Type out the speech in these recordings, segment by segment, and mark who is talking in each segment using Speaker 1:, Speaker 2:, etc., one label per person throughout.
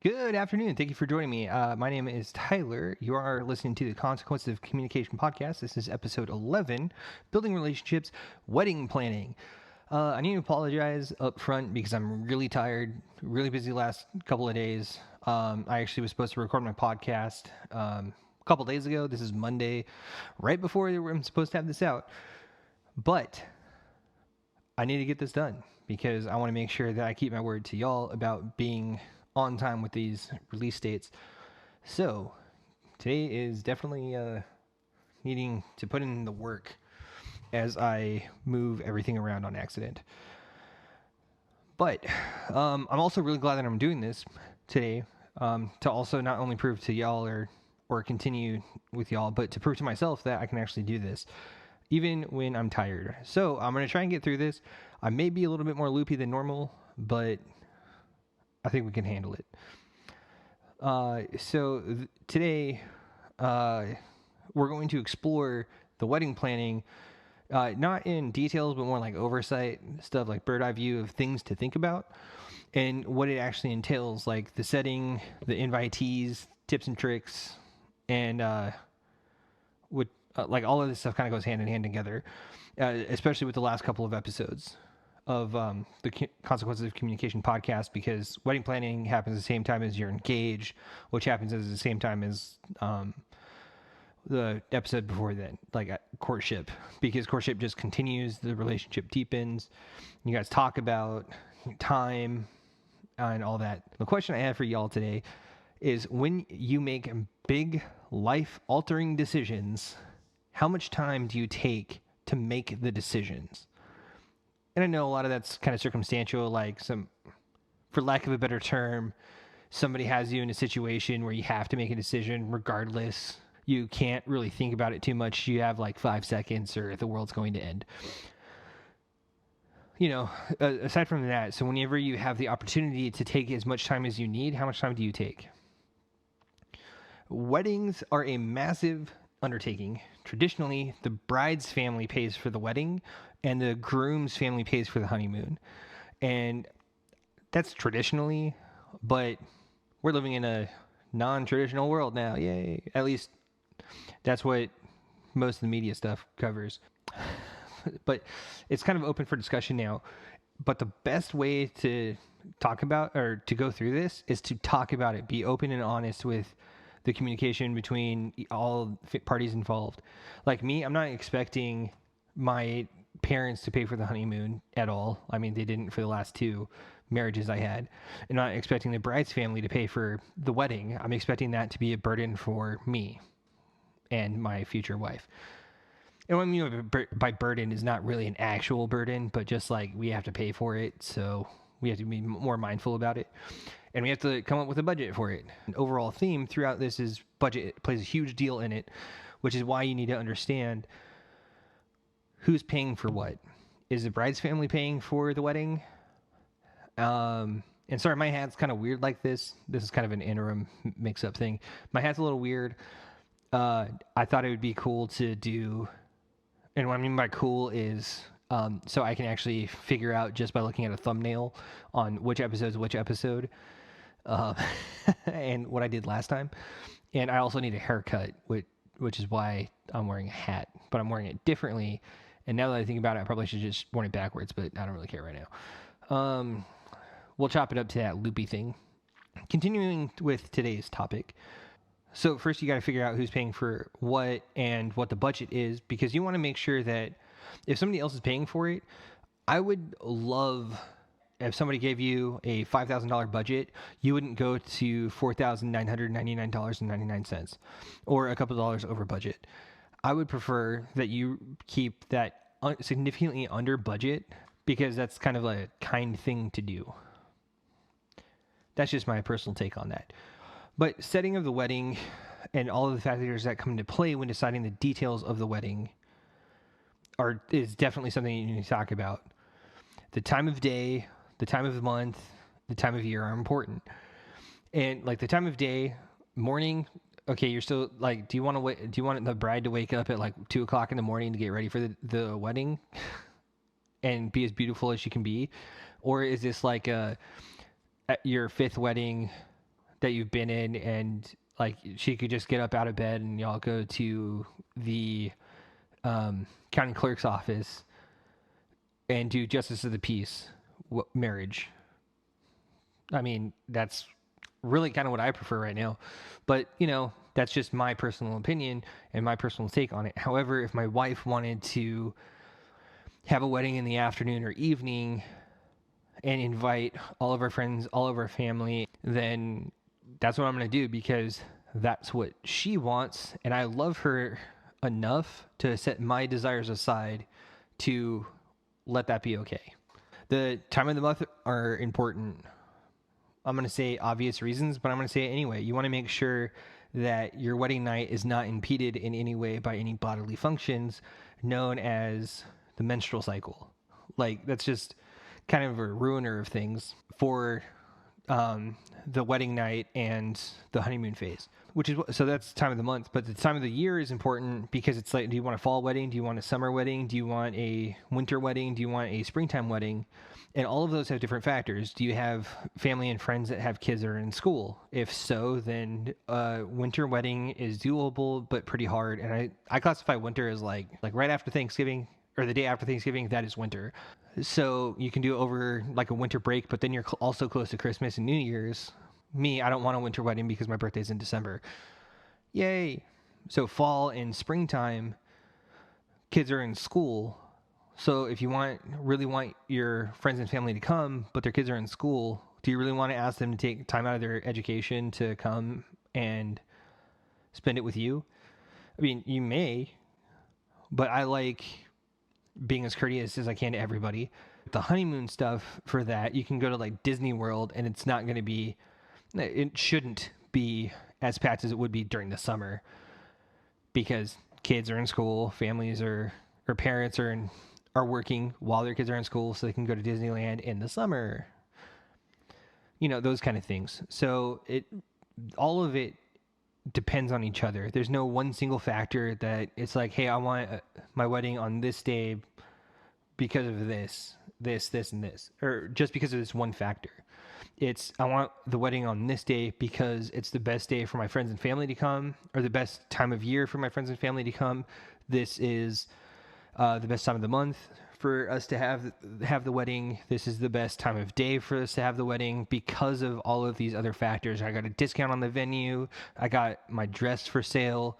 Speaker 1: Good afternoon. Thank you for joining me. My name is Tyler. You are listening to the Consequences of Communication podcast. This is episode 11, Building Relationships, Wedding Planning. I need to apologize up front because I'm really tired, really busy last couple of days. I actually was supposed to record my podcast a couple days ago. This is Monday, right before I'm supposed to have this out. But I need to get this done because I want to make sure that I keep my word to y'all about being on time with these release dates. So today is definitely needing to put in the work as I move everything around on accident. But I'm also really glad that I'm doing this today to also not only prove to y'all or continue with y'all, but to prove to myself that I can actually do this even when I'm tired. So I'm going to try and get through this. I may be a little bit more loopy than normal, but I think we can handle it. Today, we're going to explore the wedding planning, not in details, but more like oversight stuff, like bird eye view of things to think about and what it actually entails, like the setting, the invitees, tips and tricks, and like all of this stuff kind of goes hand in hand together, especially with the last couple of episodes of the Consequences of Communication podcast, because wedding planning happens at the same time as you're engaged, which happens at the same time as the episode before that, like courtship, because courtship just continues, the relationship deepens, you guys talk about time and all that. The question I have for y'all today is, when you make big life-altering decisions, how much time do you take to make the decisions? And I know a lot of that's kind of circumstantial, like for lack of a better term, somebody has you in a situation where you have to make a decision regardless. You can't really think about it too much. You have like 5 seconds or the world's going to end. You know, aside from that, so whenever you have the opportunity to take as much time as you need, how much time do you take? Weddings are a massive undertaking. Traditionally, the bride's family pays for the wedding and the groom's family pays for the honeymoon. And that's traditionally, but we're living in a non-traditional world now. Yay. At least that's what most of the media stuff covers. But it's kind of open for discussion now. But the best way to talk about or to go through this is to talk about it, be open and honest with the communication between all parties involved. Like me, I'm not expecting my parents to pay for the honeymoon at all. I mean, they didn't for the last 2 marriages I had. I'm not expecting the bride's family to pay for the wedding. I'm expecting that to be a burden for me and my future wife. And what I mean by burden is not really an actual burden, but just like we have to pay for it, so we have to be more mindful about it. And we have to come up with a budget for it. An overall theme throughout this is budget plays a huge deal in it, which is why you need to understand who's paying for what. Is the bride's family paying for the wedding? And sorry, my hat's kind of weird like this. This is kind of an interim mix-up thing. My hat's a little weird. I thought it would be cool to do, and what I mean by cool is so I can actually figure out just by looking at a thumbnail on which episode's which episode, and what I did last time. And I also need a haircut, which is why I'm wearing a hat, but I'm wearing it differently. And now that I think about it, I probably should just worn it backwards, but I don't really care right now. We'll chop it up to that loopy thing. Continuing with today's topic. So first you got to figure out who's paying for what and what the budget is, because you want to make sure that if somebody else is paying for it, I would love if somebody gave you a $5,000 budget, you wouldn't go to $4,999.99 or a couple dollars over budget. I would prefer that you keep that significantly under budget, because that's kind of a kind thing to do. That's just my personal take on that. But setting of the wedding and all of the factors that come into play when deciding the details of the wedding is definitely something you need to talk about. The time of day, the time of the month, the time of year are important. And like the time of day, morning, okay, you're still like, do you want the bride to wake up at like 2:00 in the morning to get ready for the wedding and be as beautiful as she can be? Or is this like your 5th wedding that you've been in, and like she could just get up out of bed and y'all go to the county clerk's office and do justice of the peace marriage. I mean, that's really kind of what I prefer right now. But, that's just my personal opinion and my personal take on it. However, if my wife wanted to have a wedding in the afternoon or evening and invite all of our friends, all of our family, then that's what I'm going to do, because that's what she wants. And I love her enough to set my desires aside to let that be okay. The time of the month are important. I'm going to say obvious reasons, but I'm going to say it anyway. You want to make sure that your wedding night is not impeded in any way by any bodily functions known as the menstrual cycle. Like, that's just kind of a ruiner of things for the wedding night and the honeymoon phase, so that's time of the month. But the time of the year is important because it's like, do you want a fall wedding? Do you want a summer wedding? Do you want a winter wedding? Do you want a springtime wedding? And all of those have different factors. Do you have family and friends that have kids that are in school? If so, then winter wedding is doable, but pretty hard. And I classify winter as like right after Thanksgiving or the day after Thanksgiving. That is winter. So you can do it over like a winter break, but then you're also close to Christmas and New Year's. Me, I don't want a winter wedding because my birthday's in December. Yay. So fall and springtime, kids are in school. So if you really want your friends and family to come, but their kids are in school, do you really want to ask them to take time out of their education to come and spend it with you? I mean, you may, but I like being as courteous as I can to everybody. The honeymoon stuff for that, you can go to like Disney World, and it shouldn't be as packed as it would be during the summer, because kids are in school, families or parents are working while their kids are in school, so they can go to Disneyland in the summer. Those kind of things. So all of it depends on each other. There's no one single factor that it's like, hey, I want my wedding on this day because of this, and this, or just because of this one factor. It's, I want the wedding on this day because it's the best day for my friends and family to come, or the best time of year for my friends and family to come. This is the best time of the month for us to have the wedding. This is the best time of day for us to have the wedding because of all of these other factors. I got a discount on the venue. I got my dress for sale,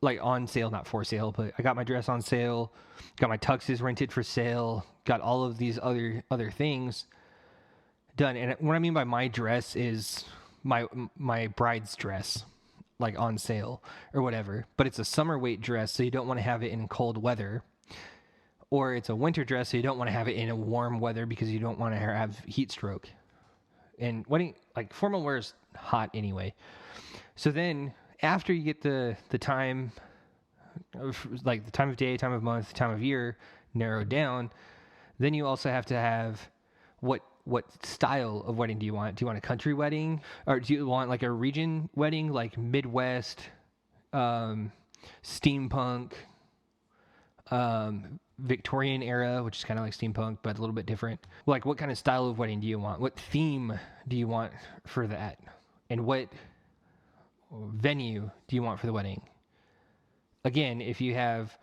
Speaker 1: like on sale, not for sale, but I got my dress on sale. Got my tuxes rented for sale. Got all of these other things done. And what I mean by my dress is my bride's dress, like on sale or whatever. But it's a summer weight dress, so you don't want to have it in cold weather. Or it's a winter dress, so you don't want to have it in a warm weather because you don't want to have heat stroke. And wedding, like formal wear is hot anyway. So then after you get the time, like the time of day, time of month, time of year narrowed down, then you also have to have what style of wedding do you want? Do you want a country wedding, or do you want like a region wedding, like Midwest, steampunk, Victorian era, which is kind of like steampunk, but a little bit different? Like, what kind of style of wedding do you want? What theme do you want for that? And what venue do you want for the wedding? Again, if you have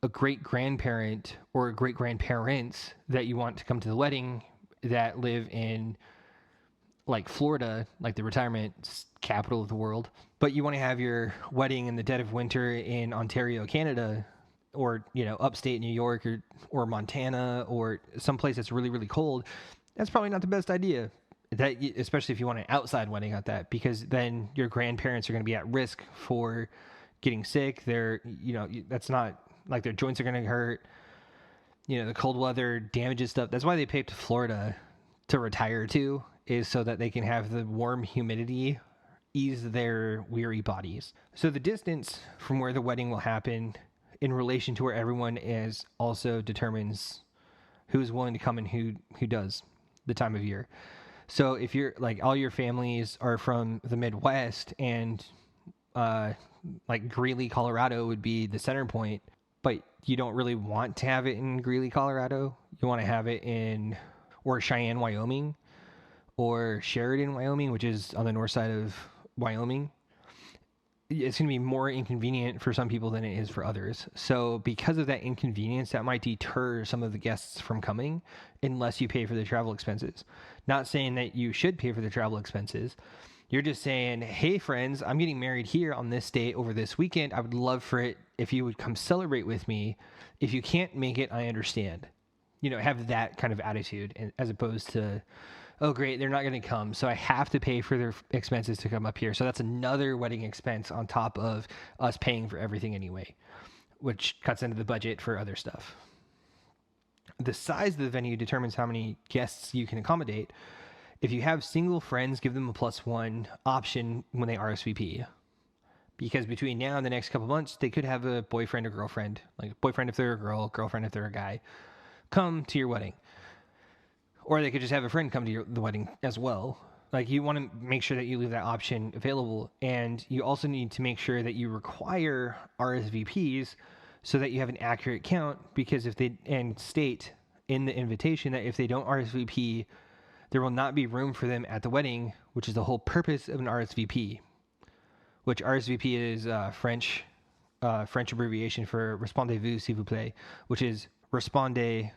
Speaker 1: a great grandparent or great grandparents that you want to come to the wedding that live in like Florida, like the retirement capital of the world, but you want to have your wedding in the dead of winter in Ontario, Canada, or upstate New York or Montana, or someplace that's really, really cold, that's probably not the best idea. That, especially if you want an outside wedding at that, because then your grandparents are going to be at risk for getting sick. They're, that's not like their joints are going to hurt. The cold weather damages stuff. That's why they picked Florida to retire to, is so that they can have the warm humidity ease their weary bodies. So the distance from where the wedding will happen in relation to where everyone is also determines who's willing to come and who does, the time of year. So if you're like, all your families are from the Midwest, and like Greeley, Colorado would be the center point, but you don't really want to have it in Greeley, Colorado. You want to have it in, or Cheyenne, Wyoming, or Sheridan, Wyoming, which is on the north side of Wyoming, it's going to be more inconvenient for some people than it is for others. So because of that inconvenience, that might deter some of the guests from coming unless you pay for the travel expenses. Not saying that you should pay for the travel expenses. You're just saying, hey, friends, I'm getting married here on this date over this weekend. I would love for it if you would come celebrate with me. If you can't make it, I understand. Have that kind of attitude as opposed to, oh, great, they're not going to come, so I have to pay for their expenses to come up here. So that's another wedding expense on top of us paying for everything anyway, which cuts into the budget for other stuff. The size of the venue determines how many guests you can accommodate. If you have single friends, give them a +1 option when they RSVP. Because between now and the next couple months, they could have a boyfriend or girlfriend, like boyfriend if they're a girl, girlfriend if they're a guy, come to your wedding. Or they could just have a friend come to the wedding as well. Like, you want to make sure that you leave that option available. And you also need to make sure that you require RSVPs so that you have an accurate count. Because and state in the invitation that if they don't RSVP, there will not be room for them at the wedding, which is the whole purpose of an RSVP. Which RSVP is French abbreviation for Respondez-vous, s'il vous plaît, which is respondez.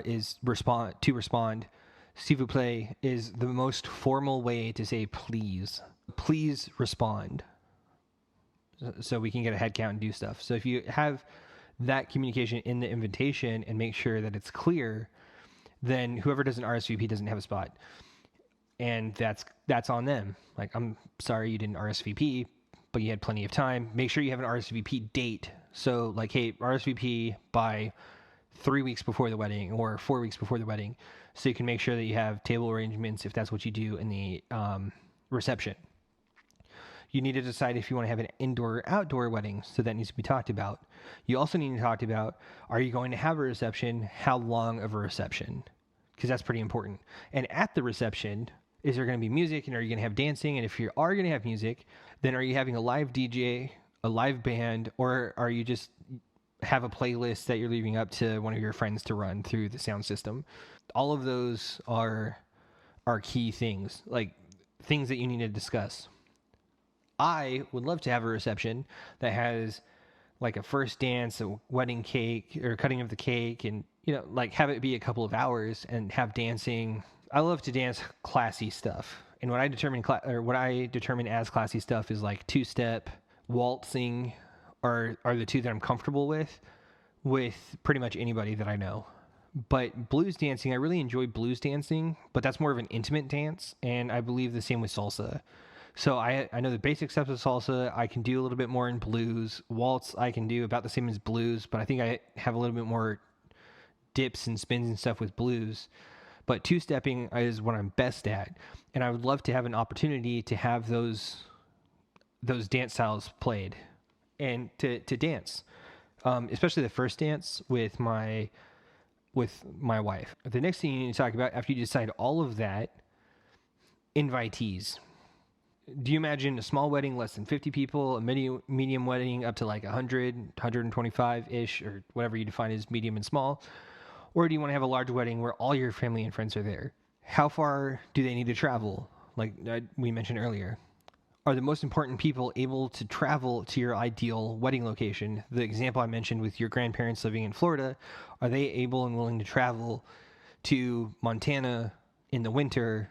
Speaker 1: Is to respond. S'il vous plaît is the most formal way to say please. Please respond. So we can get a head count and do stuff. So if you have that communication in the invitation and make sure that it's clear, then whoever does an RSVP doesn't have a spot. And that's on them. Like, I'm sorry you didn't RSVP, but you had plenty of time. Make sure you have an RSVP date. So like, hey, RSVP by 3 weeks before the wedding or 4 weeks before the wedding, so you can make sure that you have table arrangements if that's what you do in the reception. You need to decide if you want to have an indoor or outdoor wedding, so that needs to be talked about. You also need to talk about, are you going to have a reception? How long of a reception? Because that's pretty important. And at the reception, is there going to be music, and are you going to have dancing? And if you are going to have music, then are you having a live DJ, a live band, or are you just have a playlist that you're leaving up to one of your friends to run through the sound system? All of those are key things, like things that you need to discuss. I would love to have a reception that has like a first dance, a wedding cake, or cutting of the cake, and like have it be a couple of hours and have dancing. I love to dance classy stuff, and what I determine as classy stuff is like two-step, waltzing, are the two that I'm comfortable with pretty much anybody that I know. But blues dancing, I really enjoy blues dancing, but that's more of an intimate dance, and I believe the same with salsa. So I know the basic steps of salsa. I can do a little bit more in blues. Waltz, I can do about the same as blues, but I think I have a little bit more dips and spins and stuff with blues. But two-stepping is what I'm best at, and I would love to have an opportunity to have those dance styles played and to dance, especially the first dance with my wife. The next thing you need to talk about after you decide all of that, invitees. Do you imagine a small wedding, less than 50 people, a medium wedding up to like 100, 125-ish, or whatever you define as medium and small? Or do you want to have a large wedding where all your family and friends are there? How far do they need to travel? Like we mentioned earlier. Are the most important people able to travel to your ideal wedding location? The example I mentioned with your grandparents living in Florida, are they able and willing to travel to Montana in the winter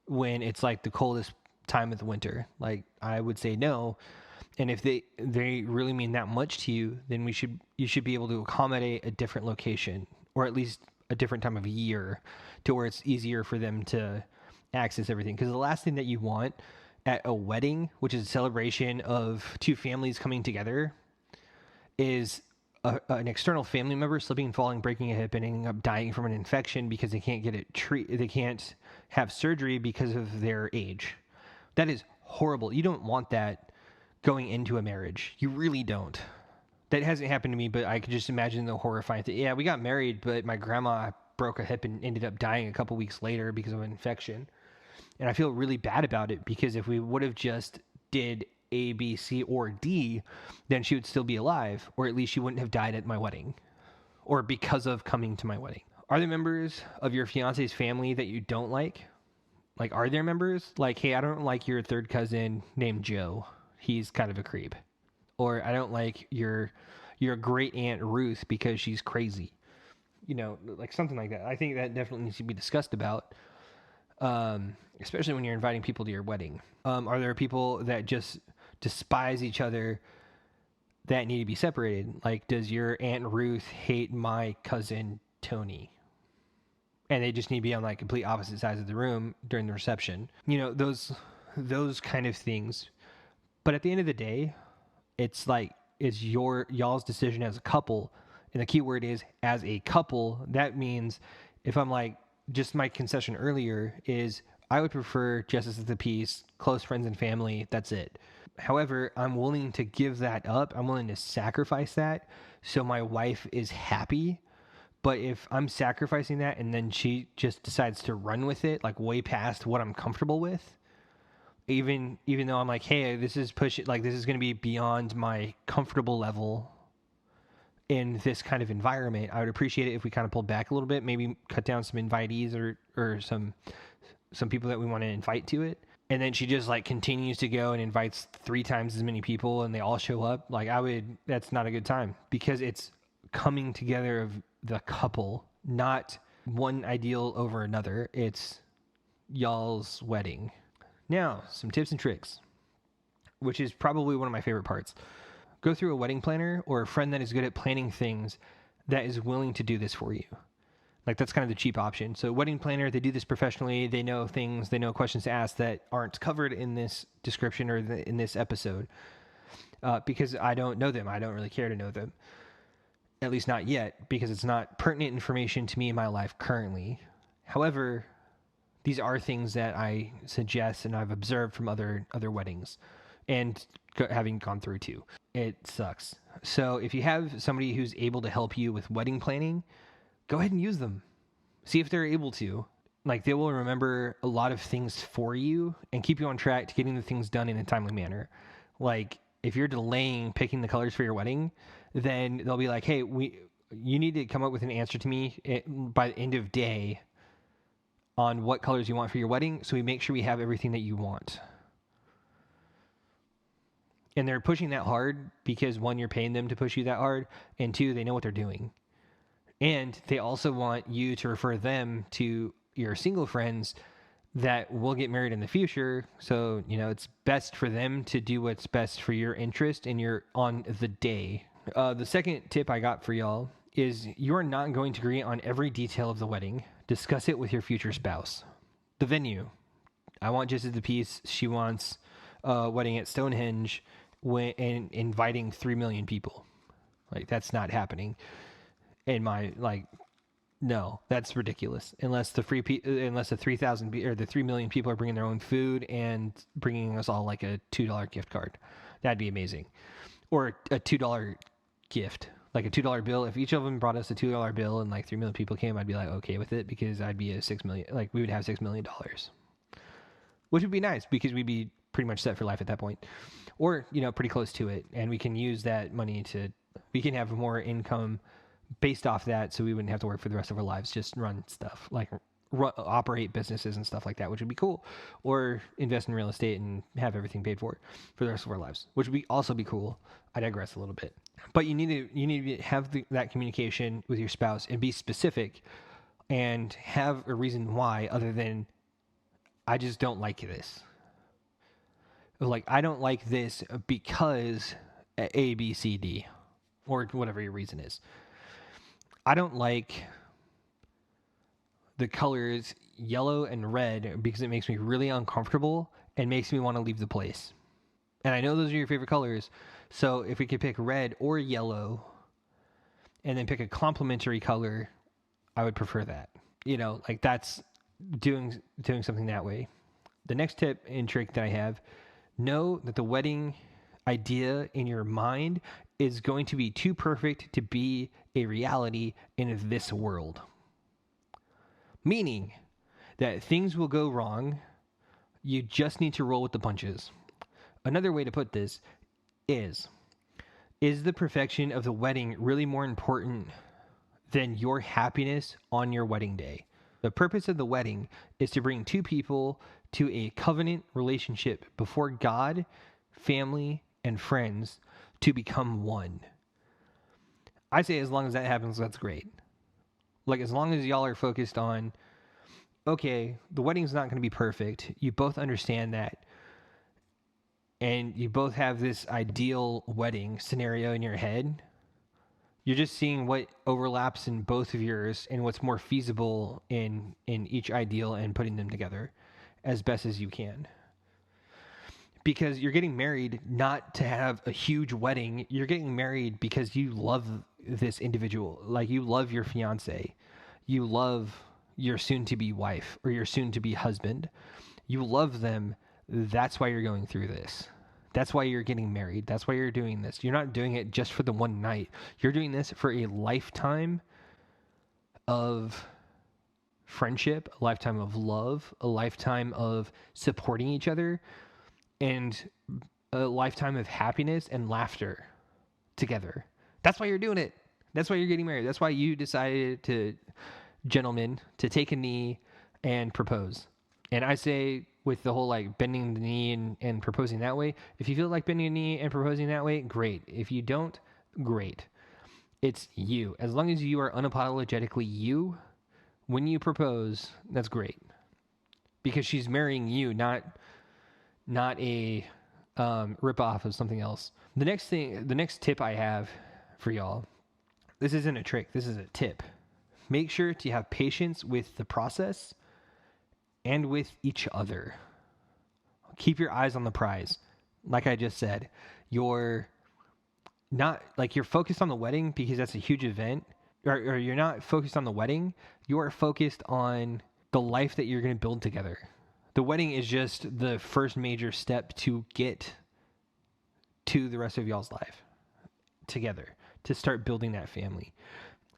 Speaker 1: when it's like the coldest time of the winter? Like, I would say no. And if they really mean that much to you, then you should be able to accommodate a different location, or at least a different time of year, to where it's easier for them to access everything. Because the last thing that you want at a wedding, which is a celebration of two families coming together, is an external family member slipping and falling, breaking a hip, and ending up dying from an infection because they can't get it they can't have surgery because of their age. That is horrible. You don't want that going into a marriage. You really don't. That hasn't happened to me, but I could just imagine the horrifying thing. Yeah, we got married, but my grandma broke a hip and ended up dying a couple weeks later because of an infection. And I feel really bad about it, because if we would have just did A, B, C, or D, then she would still be alive, or at least she wouldn't have died at my wedding, or because of coming to my wedding. Are there members of your fiance's family that you don't like? Like, are there members? Like, hey, I don't like your third cousin named Joe. He's kind of a creep. Or I don't like your great aunt Ruth because she's crazy. Like something like that. I think that definitely needs to be discussed about, especially when you're inviting people to your wedding. Are there people that just despise each other that need to be separated? Like, does your aunt Ruth hate my cousin Tony? And they just need to be on like complete opposite sides of the room during the reception. Those kind of things. But at the end of the day, it's y'all's decision as a couple. And the key word is as a couple. That means if I'm like, just my concession earlier is I would prefer justice of the peace, close friends and family. That's it. However, I'm willing to give that up. I'm willing to sacrifice that so my wife is happy. But if I'm sacrificing that and then she just decides to run with it, like way past what I'm comfortable with, even though I'm like, hey, this is pushing, like this is going to be beyond my comfortable level in this kind of environment, I would appreciate it if we kind of pulled back a little bit, maybe cut down some invitees or some people that we want to invite to it. And then she just like continues to go and invites 3 times as many people and they all show up. Like that's not a good time, because it's coming together of the couple, not one ideal over another. It's y'all's wedding. Now, some tips and tricks, which is probably one of my favorite parts. Go through a wedding planner or a friend that is good at planning things that is willing to do this for you. Like, that's kind of the cheap option. So wedding planner, they do this professionally. They know things, they know questions to ask that aren't covered in this description or in this episode, because I don't know them. I don't really care to know them, at least not yet, because it's not pertinent information to me in my life currently. However, these are things that I suggest and I've observed from other weddings and having gone through too. It sucks. So if you have somebody who's able to help you with wedding planning, go ahead and use them. See if they're able to. Like, they will remember a lot of things for you and keep you on track to getting the things done in a timely manner. Like, if you're delaying picking the colors for your wedding, then they'll be like, hey, you need to come up with an answer to me by the end of day on what colors you want for your wedding, so we make sure we have everything that you want. And they're pushing that hard because, 1, you're paying them to push you that hard, and 2, they know what they're doing. And they also want you to refer them to your single friends that will get married in the future. So, it's best for them to do what's best for your interest and you're on the day. The second tip I got for y'all is you're not going to agree on every detail of the wedding. Discuss it with your future spouse. The venue. I want Justice of the Peace. She wants a wedding at Stonehenge and inviting 3 million people. Like, that's not happening. No, that's ridiculous. Unless the 3,000 or the 3 million people are bringing their own food and bringing us all like a $2 gift card. That'd be amazing. Or a $2 gift, like a $2 bill. If each of them brought us a $2 bill and like 3 million people came, I'd be like, okay with it, because I'd be a 6 million, like we would have $6 million, which would be nice because we'd be pretty much set for life at that point, or, pretty close to it. And we can use that money we can have more income based off that, so we wouldn't have to work for the rest of our lives, just run stuff, like operate businesses and stuff like that, which would be cool, or invest in real estate and have everything paid for the rest of our lives, which would also be cool. I digress a little bit, but you need to have that communication with your spouse and be specific and have a reason why, other than I just don't like this. Like, I don't like this because A, B, C, D, or whatever your reason is. I don't like the colors yellow and red because it makes me really uncomfortable and makes me want to leave the place. And I know those are your favorite colors, so if we could pick red or yellow and then pick a complementary color, I would prefer that. Like, that's doing something that way. The next tip and trick that I have, know that the wedding idea in your mind is going to be too perfect to be a reality in this world. Meaning that things will go wrong. You just need to roll with the punches. Another way to put this is the perfection of the wedding really more important than your happiness on your wedding day. The purpose of the wedding is to bring two people to a covenant relationship before God, family, and friends to become one. I say as long as that happens, that's great. Like, as long as y'all are focused on, okay, the wedding's not going to be perfect. You both understand that. And you both have this ideal wedding scenario in your head. You're just seeing what overlaps in both of yours and what's more feasible in each ideal and putting them together as best as you can. Because you're getting married not to have a huge wedding. You're getting married because you love this individual. Like, you love your fiance. You love your soon-to-be wife or your soon-to-be husband. You love them. That's why you're going through this. That's why you're getting married. That's why you're doing this. You're not doing it just for the one night. You're doing this for a lifetime of friendship, a lifetime of love, a lifetime of supporting each other, and a lifetime of happiness and laughter together. That's why you're doing it. That's why you're getting married. That's why you decided to, gentlemen, to take a knee and propose. And I say, with the whole like bending the knee and proposing that way, if you feel like bending a knee and proposing that way, great. If you don't, great. It's you. As long as you are unapologetically you, when you propose, that's great. Because she's marrying you, not a ripoff of something else. The next tip I have for y'all, this isn't a trick, this is a tip. Make sure to have patience with the process and with each other. Keep your eyes on the prize. Like I just said, you're focused on the wedding because that's a huge event, or you're not focused on the wedding. You are focused on the life that you're going to build together. The wedding is just the first major step to get to the rest of y'all's life together, to start building that family.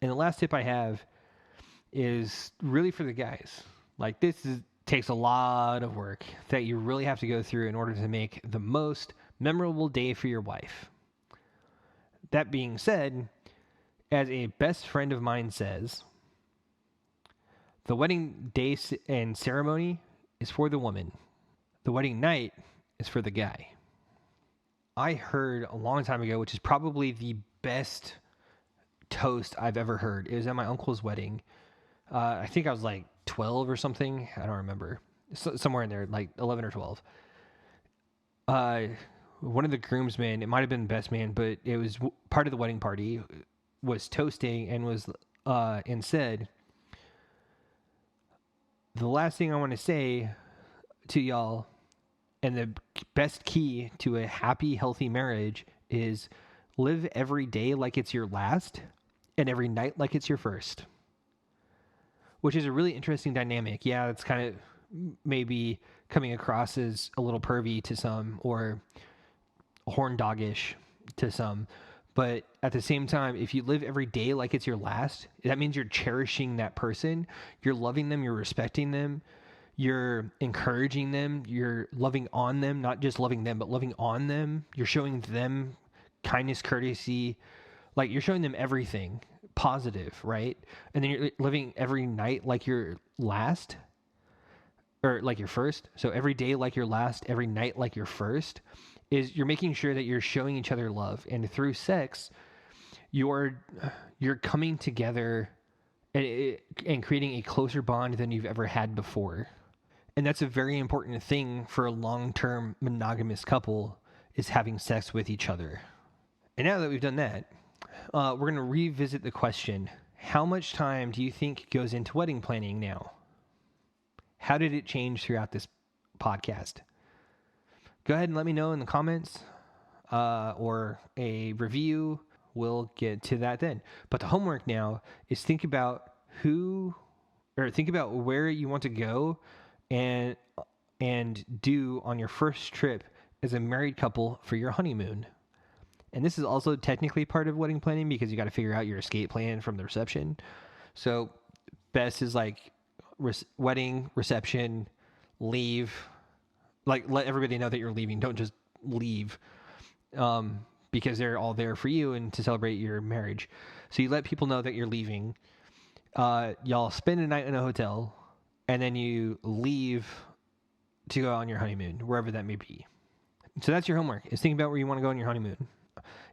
Speaker 1: And the last tip I have is really for the guys. Like, takes a lot of work that you really have to go through in order to make the most memorable day for your wife. That being said, as a best friend of mine says, the wedding day and ceremony is for the woman. The wedding night is for the guy. I heard a long time ago, which is probably the best toast I've ever heard. It was at my uncle's wedding. I think I was like 12 or something. I don't remember. Somewhere in there, like 11 or 12. One of the groomsmen, it might have been the best man, but it was part of the wedding party, was toasting and said, the last thing I want to say to y'all, and the best key to a happy, healthy marriage, is live every day like it's your last and every night like it's your first. Which is a really interesting dynamic. Yeah, it's kind of maybe coming across as a little pervy to some, or horn doggish to some. But at the same time, if you live every day like it's your last, that means you're cherishing that person. You're loving them. You're respecting them. You're encouraging them. You're loving on them, not just loving them, but loving on them. You're showing them kindness, courtesy. Like, you're showing them everything positive, right? And then you're living every night like your last, or like your first. So every day like your last, every night like your first, is you're making sure that you're showing each other love. And through sex, you're coming together and creating a closer bond than you've ever had before. And that's a very important thing for a long-term monogamous couple, is having sex with each other. And now that we've done that, we're going to revisit the question, how much time do you think goes into wedding planning now? How did it change throughout this podcast? Go ahead and let me know in the comments or a review. We'll get to that then. But the homework now is think about where you want to go and do on your first trip as a married couple for your honeymoon. And this is also technically part of wedding planning because you got to figure out your escape plan from the reception. So best is like wedding, reception, leave. Like, let everybody know that you're leaving. Don't just leave. because they're all there for you and to celebrate your marriage. So you let people know that you're leaving. Y'all spend a night in a hotel, and then you leave to go on your honeymoon, wherever that may be. So that's your homework, is think about where you want to go on your honeymoon.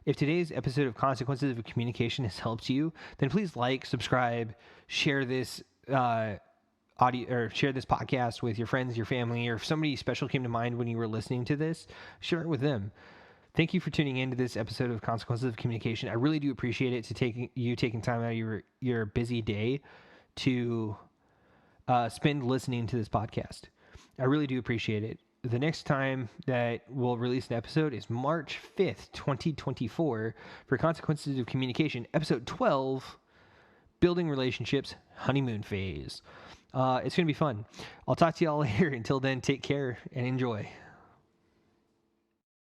Speaker 1: If today's episode of Consequences of Communication has helped you, then please like, subscribe, share this audio, or share this podcast with your friends, your family, or if somebody special came to mind when you were listening to this, share it with them. Thank you for tuning in to this episode of Consequences of Communication. I really do appreciate it taking time out of your busy day to spend listening to this podcast. I really do appreciate it. The next time that we'll release an episode is March 5th, 2024 for Consequences of Communication, episode 12, Building Relationships, Honeymoon Phase. It's going to be fun. I'll talk to you all later. Until then, take care and enjoy.